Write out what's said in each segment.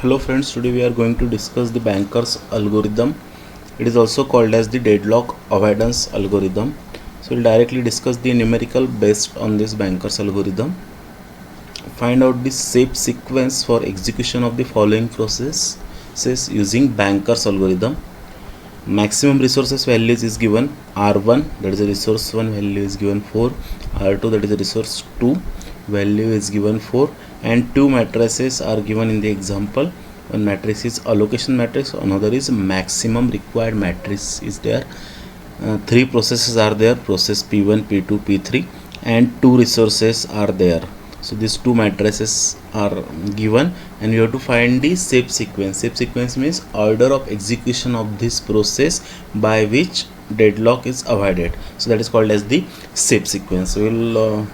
Hello friends, today we are going to discuss the Banker's algorithm. It is also called as the deadlock avoidance algorithm. So we'll directly discuss the numerical based on this Banker's algorithm. Find out the shape sequence for execution of the following processes using Banker's algorithm. Maximum resources values is given R1, that is a resource 1 value is given 4, R2 that is a resource 2 value is given 4, and two matrices are given in the example. One matrix is allocation matrix, another is maximum required matrix is there. Three processes are there, process P1, P2, P3, and two resources are there. So these two matrices are given and you have to find the shape sequence. Shape sequence means order of execution of this process by which deadlock is avoided. So that is called as the shape sequence. We will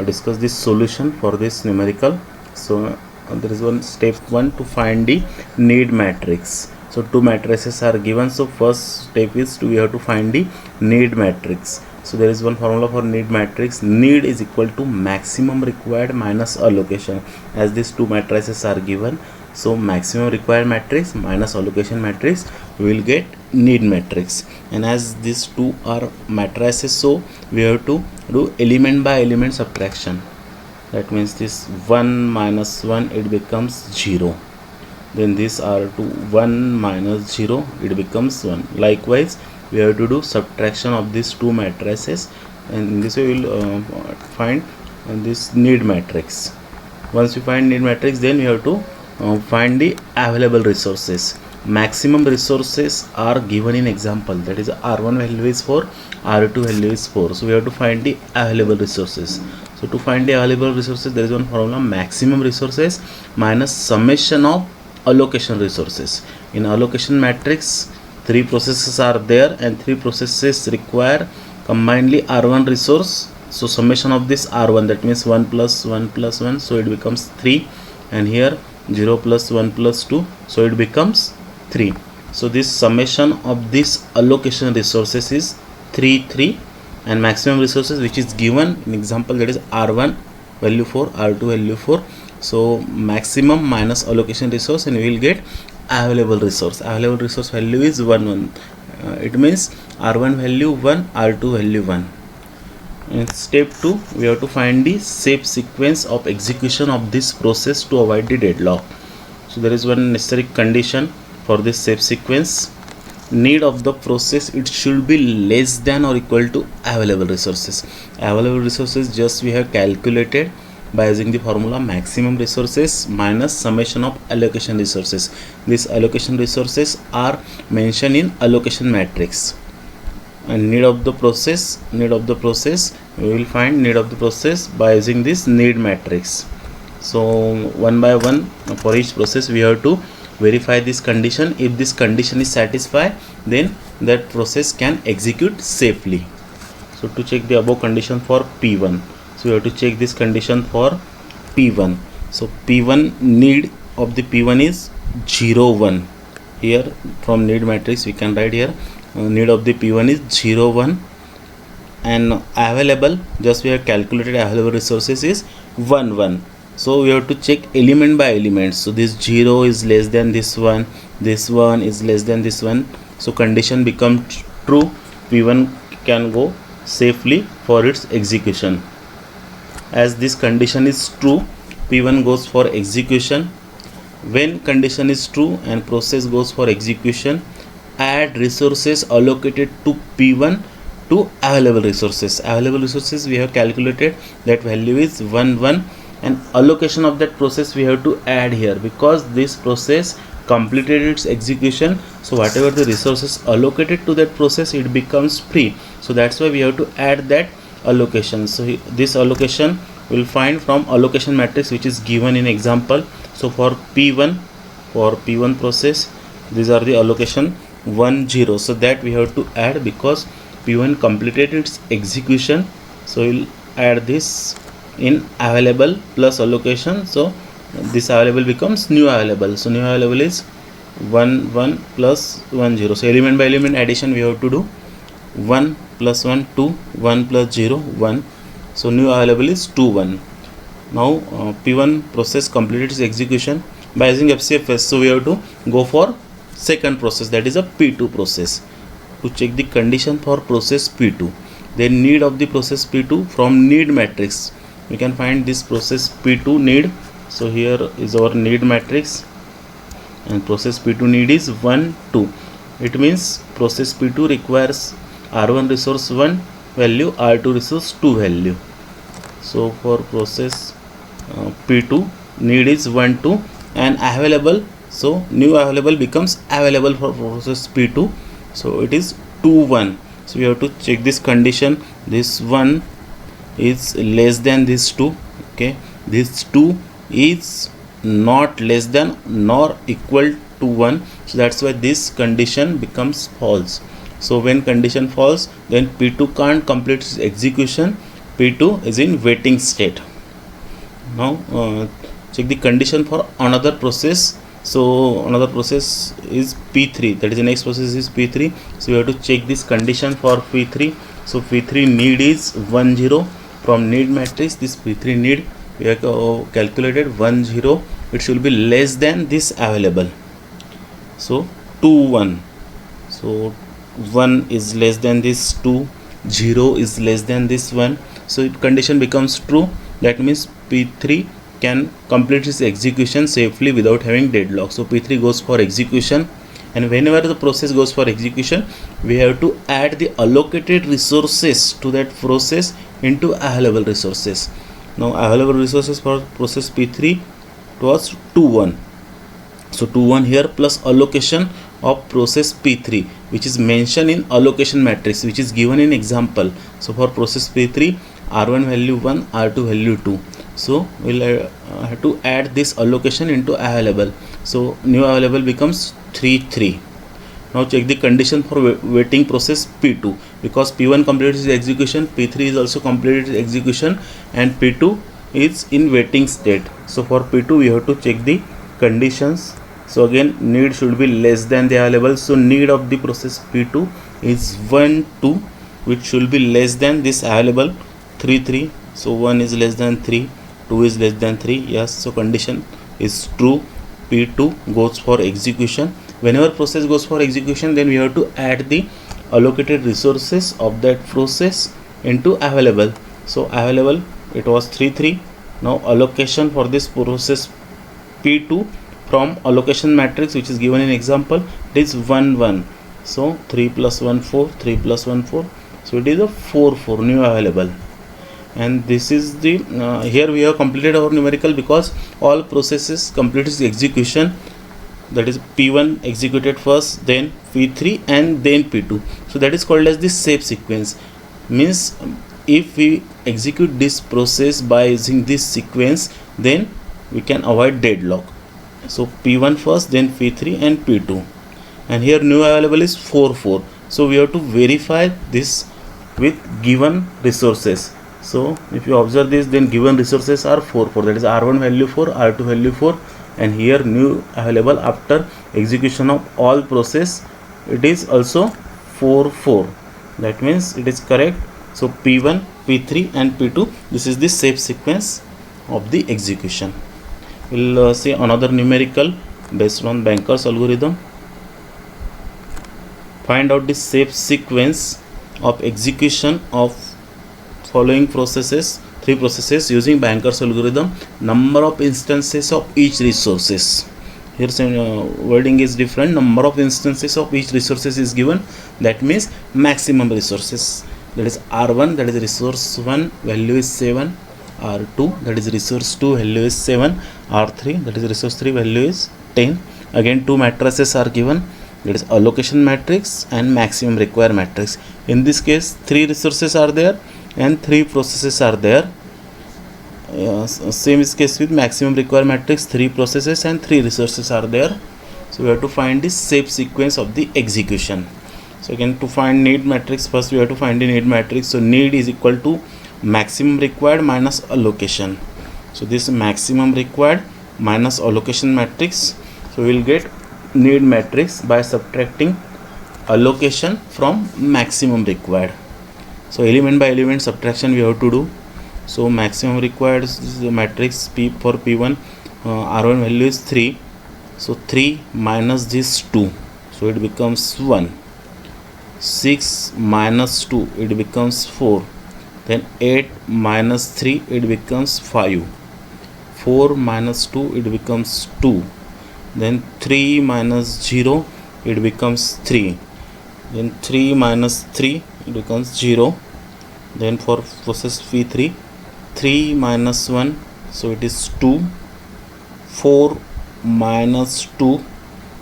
discuss this solution for this numerical. So there is one step 1 to find the need matrix. So two matrices are given. So first step is we have to find the need matrix. So there is one formula for need matrix. Need is equal to maximum required minus allocation. As these two matrices are given, so maximum required matrix minus allocation matrix, we will get need matrix. And as these two are matrices, so we have to do element by element subtraction. That means this 1 minus 1, it becomes 0. Then this R2 1 minus 0, it becomes 1. Likewise, we have to do subtraction of these two matrices, and in this way we will find this need matrix. Once we find need matrix, then we have to find the available resources. Maximum resources are given in example, that is R1 value is 4, R2 value is 4. So we have to find the available resources. So to find the available resources, there is one formula: maximum resources minus summation of allocation resources. In allocation matrix, three processes are there and three processes require combinedly R1 resource. So summation of this R1, that means 1 plus 1 plus 1, so it becomes 3, and here 0 plus 1 plus 2, so it becomes 3. So this summation of this allocation resources is 3, 3, and maximum resources which is given in example, that is R1 value 4, R2 value 4. So maximum minus allocation resource, and we will get available resource. Available resource value is 1, 1. It means R1 value 1, R2 value 1. In step 2, we have to find the shape sequence of execution of this process to avoid the deadlock. So there is one necessary condition for this shape sequence. Need of the process, it should be less than or equal to available resources. Available resources just we have calculated by using the formula maximum resources minus summation of allocation resources. These allocation resources are mentioned in allocation matrix. And need of the process, we will find need of the process by using this need matrix. So one by one for each process we have to verify this condition. If this condition is satisfied, then that process can execute safely. So to check the above condition for P1, so we have to check this condition for P1. So P1, need of the P1 is 0, 1. Here from need matrix we can write here need of the P1 is 0, 1, and available, just we have calculated available resources is 1, 1. So we have to check element by element. So this 0 is less than this 1 is less than this 1. So condition becomes true. P1 can go safely for its execution. As this condition is true, P1 goes for execution. When condition is true and process goes for execution, add resources allocated to P1 to available resources. Available resources we have calculated, that value is 1, 1, and allocation of that process we have to add here, because this process completed its execution. So whatever the resources allocated to that process, it becomes free. So that's why we have to add that allocation. So this allocation will find from allocation matrix which is given in example. So for P1 process, these are the allocation 1, 0. So that we have to add because P1 completed its execution. So we'll add this in available plus allocation. So this available becomes new available. So new available is 1, 1 plus 1, 0. So element by element addition we have to do. 1 plus 1, 2, 1 plus 0, 1. So new available is 2, 1. Now P1 process completed its execution. By using FCFS, so we have to go for second process, that is a P2 process. To check the condition for process P2, the need of the process P2 from need matrix, we can find this process P2 need. So here is our need matrix, and process P2 need is 1 2. It means process P2 requires R1 resource 1 value, R2 resource 2 value. So for process P2 need is 1 2 and available, so new available becomes available for process P2, so it is 2 1. So we have to check this condition, this 1 is less than this 2, okay, this 2 is not less than nor equal to 1, so that's why this condition becomes false. So when condition false, then P2 can't complete its execution, P2 is in waiting state. Now check the condition for another process. So another process is P3, that is the next process is P3. So we have to check this condition for P3. So P3 need is 1 0. From need matrix, this P3 need we have calculated 1 0. It should be less than this available. So 2 1. So 1 is less than this 2, 0 is less than this 1. So if condition becomes true, that means P3 can complete its execution safely without having deadlock. So P3 goes for execution, and whenever the process goes for execution, we have to add the allocated resources to that process into available resources. Now available resources for process P3 was 2 1. So 2 1 here plus allocation of process P3, which is mentioned in allocation matrix, which is given in example. So for process P3, R1 value 1, R2 value 2. So we'll have to add this allocation into available. So new available becomes 3 3. Now check the condition for waiting process P2, because P1 completed its execution, P3 is also completed its execution, and P2 is in waiting state. So for P2 we have to check the conditions. So again, need should be less than the available. So need of the process P2 is 1 2, which should be less than this available 3 3. So 1 is less than 3, 2 is less than 3. Yes, so condition is true. P2 goes for execution. Whenever process goes for execution, then we have to add the allocated resources of that process into available. So available, it was 3 3. Now allocation for this process P2 from allocation matrix, which is given in example, it is 1 1. So 3 plus 1 4, 3 plus 1 4. So it is a 4 4 new available. And this is the here we have completed our numerical, because all processes complete its execution, that is P1 executed first, then P3, and then P2. So that is called as the safe sequence. Means if we execute this process by using this sequence, then we can avoid deadlock. So P1 first, then P3 and P2, and here new available is 4 4. So we have to verify this with given resources. So if you observe this, then given resources are 4 4, that is R1 value 4, R2 value 4, and here new available after execution of all process, it is also 4 4. That means it is correct. So P1, P3 and P2, this is the safe sequence of the execution. We'll see another numerical based on Banker's algorithm. Find out the safe sequence of execution of following processes, 3 processes using Banker's algorithm. Number of instances of each resources. Here wording is different. Number of instances of each resources is given. That means maximum resources. That is R1, that is resource 1, value is 7. R2, that is resource 2, value is 7. R3, that is resource 3, value is 10. Again 2 matrices are given, that is allocation matrix and maximum required matrix. In this case 3 resources are there and 3 processes are there. Same is case with maximum required matrix, 3 processes and 3 resources are there. So we have to find the safe sequence of the execution. So again, to find need matrix, first we have to find the need matrix. So need is equal to maximum required minus allocation. So this maximum required minus allocation matrix. So we will get need matrix by subtracting allocation from maximum required. So element by element subtraction we have to do. So maximum required is the matrix P for P1, R1 value is 3, so 3 minus this 2, so it becomes 1. 6 minus 2, it becomes 4. Then 8 minus 3, it becomes 5. 4 minus 2, it becomes 2. Then 3 minus 0, it becomes 3. Then 3 minus 3, it becomes 0. Then for process P3, 3 minus 1, so it is 2. 4 minus 2,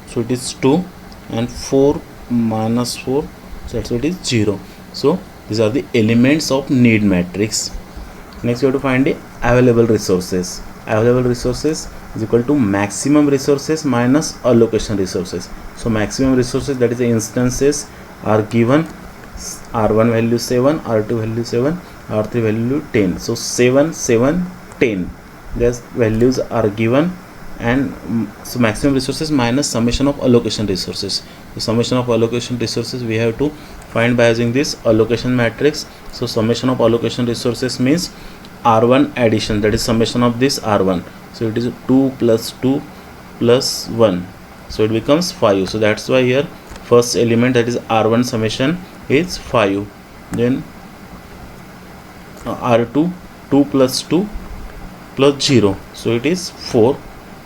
so it is 2. And 4 minus 4, so that's it is 0. So these are the elements of need matrix. Next we have to find the available resources. Available resources is equal to maximum resources minus allocation resources. So maximum resources, that is the instances, are given. R1 value 7, R2 value 7, R3 value 10. So 7, 7, 10. These values are given, and so maximum resources minus summation of allocation resources. The summation of allocation resources we have to find by using this allocation matrix. So summation of allocation resources means R1 addition, that is summation of this R1. So it is 2 plus 2 plus 1, so it becomes 5. So that's why here first element, that is R1 summation, is 5. Then R2, 2 plus 2 plus 0, so it is 4.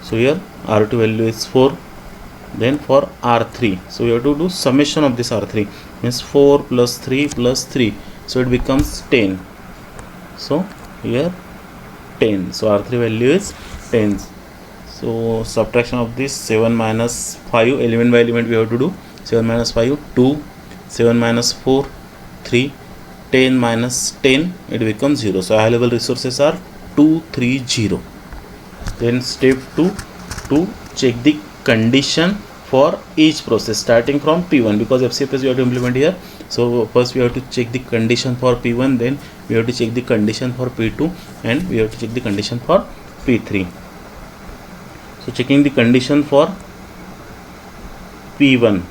So here R2 value is 4. Then for R3, so we have to do summation of this R3, means 4 plus 3 plus 3, so it becomes 10. So here 10, so R3 value is 10. So subtraction of this 7 minus 5, element by element we have to do. 7 minus 5, 2. 7 minus 4, 3. 10 minus 10, it becomes 0. So available resources are 2, 3, 0. Then step 2, to check the condition for each process starting from P1, because FCFS we have to implement here. So first we have to check the condition for P1, then we have to check the condition for P2, and we have to check the condition for P3. So checking the condition for P1.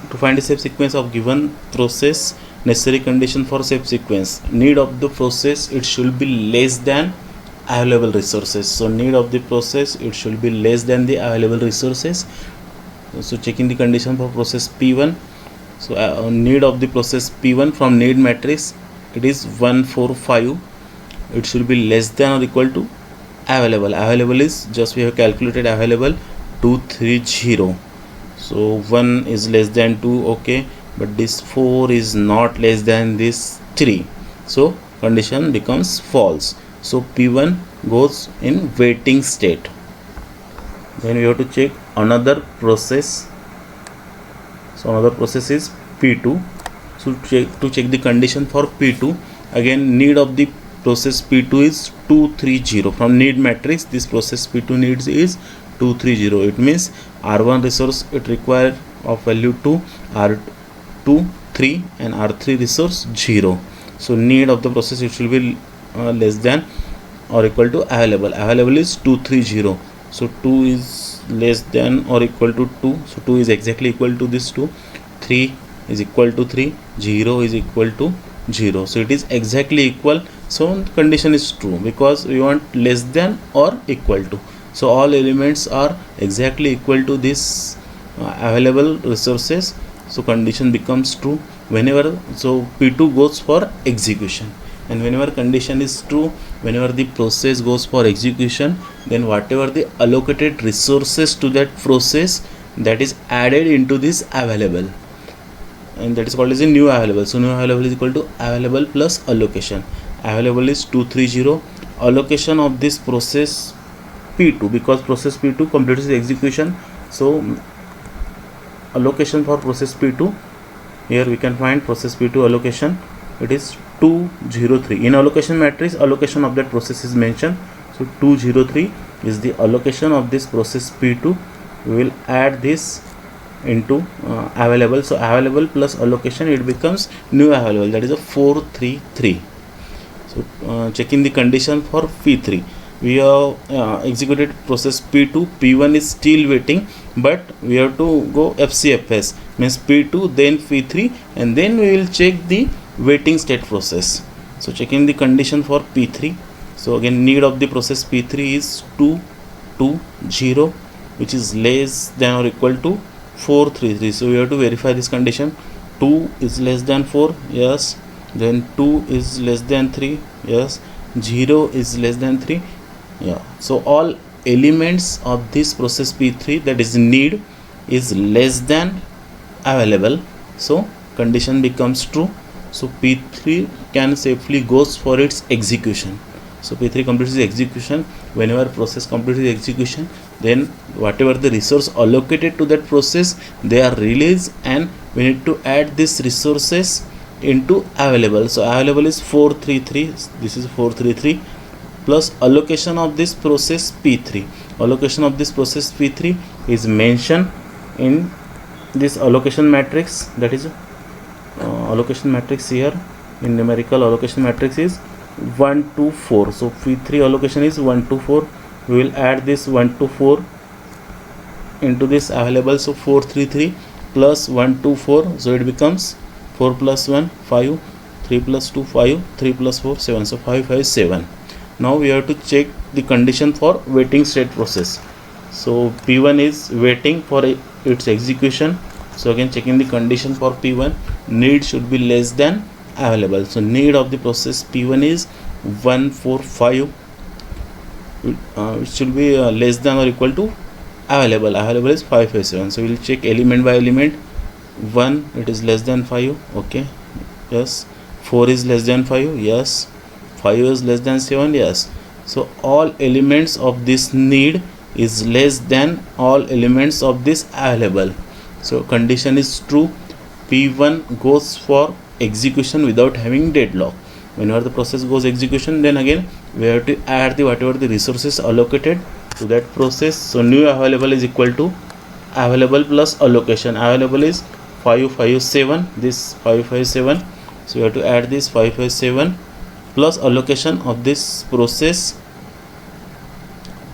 To find the step sequence of given process, necessary condition for step sequence: need of the process, it should be less than available resources. So need of the process, it should be less than the available resources. So checking the condition for process P1. So need of the process P1 from need matrix, it is 1, 4, 5. It should be less than or equal to available. Available is just we have calculated available 2, 3, 0. So 1 is less than 2, okay, but this 4 is not less than this 3. So condition becomes false. So P1 goes in waiting state. Then we have to check another process. So another process is P2. So to check the condition for P2, again need of the process P2 is 2, 3, 0. From need matrix, this process P2 needs is 2, 3, 0. It means R1 resource it require of value 2, R2 3, and R3 resource 0. So need of the process it should be less than or equal to available. Available is 2, 3, 0. So 2 is less than or equal to 2. So 2 is exactly equal to this 2. 3 is equal to 3. 0 is equal to 0. So it is exactly equal. So the condition is true because we want less than or equal to. So all elements are exactly equal to this available resources. So condition becomes true whenever. So P2 goes for execution, and whenever condition is true, whenever the process goes for execution, then whatever the allocated resources to that process, that is added into this available, and that is called as a new available. So new available is equal to available plus allocation. Available is 2, 3, 0. Allocation of this process P2, because process P2 completes the execution. So allocation for process P2, here we can find process P2 allocation, it is 2, 0, 3. In allocation matrix, allocation of that process is mentioned. So 2, 0, 3 is the allocation of this process P2. We will add this into available. So available plus allocation, it becomes new available, that is a 4, 3, 3. So checking the condition for P3, we have executed process P2. P1 is still waiting, but we have to go FCFS, means P2 then P3, and then we will check the waiting state process. So checking the condition for P3, So again, need of the process P3 is 2 2 0, which is less than or equal to 4 3 3. So we have to verify this condition. 2 is less than 4, yes. Then 2 is less than 3, yes. 0 is less than 3, yeah. So all elements of this process P3, that is need, is less than available, so condition becomes true. So P3 can safely goes for its execution. So P3 completes the execution. Whenever process completes the execution, then whatever the resource allocated to that process, they are released, and we need to add these resources into available. So available is 433, this is 433, plus allocation of this process P3. Allocation of this process P3 is mentioned in this allocation matrix, that is allocation matrix here. In numerical, allocation matrix is 1 to 4. So P3 allocation is 1 to 4. We will add this 1 to 4 into this available. So 433 plus 1 to 4, so it becomes 4 plus 1 5, 3 plus 2 5, 3 plus 4 7, so 5 5 7. Now we have to check the condition for waiting state process. So P1 is waiting for its execution. So again, checking the condition for P1, need should be less than available. So need of the process P1 is 145, it should be less than or equal to available. Available is 557. So we will check element by element. 1, it is less than 5, okay, yes. 4 is less than 5, yes. 5 is less than 7, yes. So all elements of this need is less than all elements of this available. So condition is true. P1 goes for execution without having deadlock. Whenever the process goes execution, then again we have to add the whatever the resources allocated to that process. So new available is equal to available plus allocation. Available is 557, this 557, so we have to add this 557 plus allocation of this process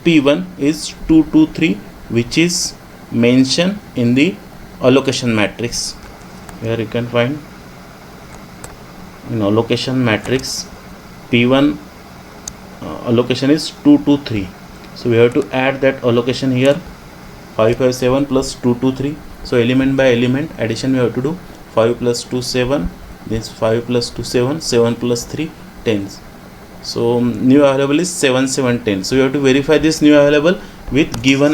P1 is 223, which is mentioned in the allocation matrix. Here you can find in allocation matrix P1 allocation is 223. So we have to add that allocation here, 557 plus 223. So element by element addition we have to do. 5 plus 2 7, this 5 plus 2 7, 7 plus 3 10. So new available is 7 7 10. So you have to verify this new available with given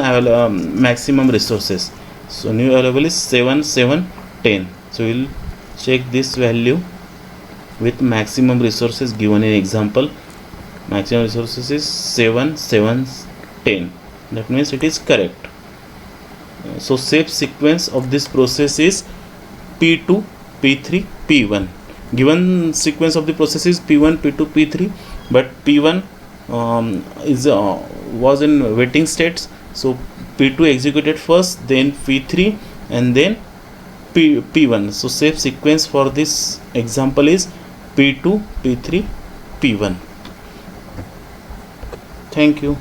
maximum resources. So new available is 7 7 10. So we will check this value with maximum resources given in example. Maximum resources is 7 7 10. That means it is correct. So safe sequence of this process is P2 P3 P1. Given sequence of the process is P1 P2 P3, but P1 was in waiting states. So P2 executed first, then P3, and then P1. So safe sequence for this example is P2 P3 P1. Thank you.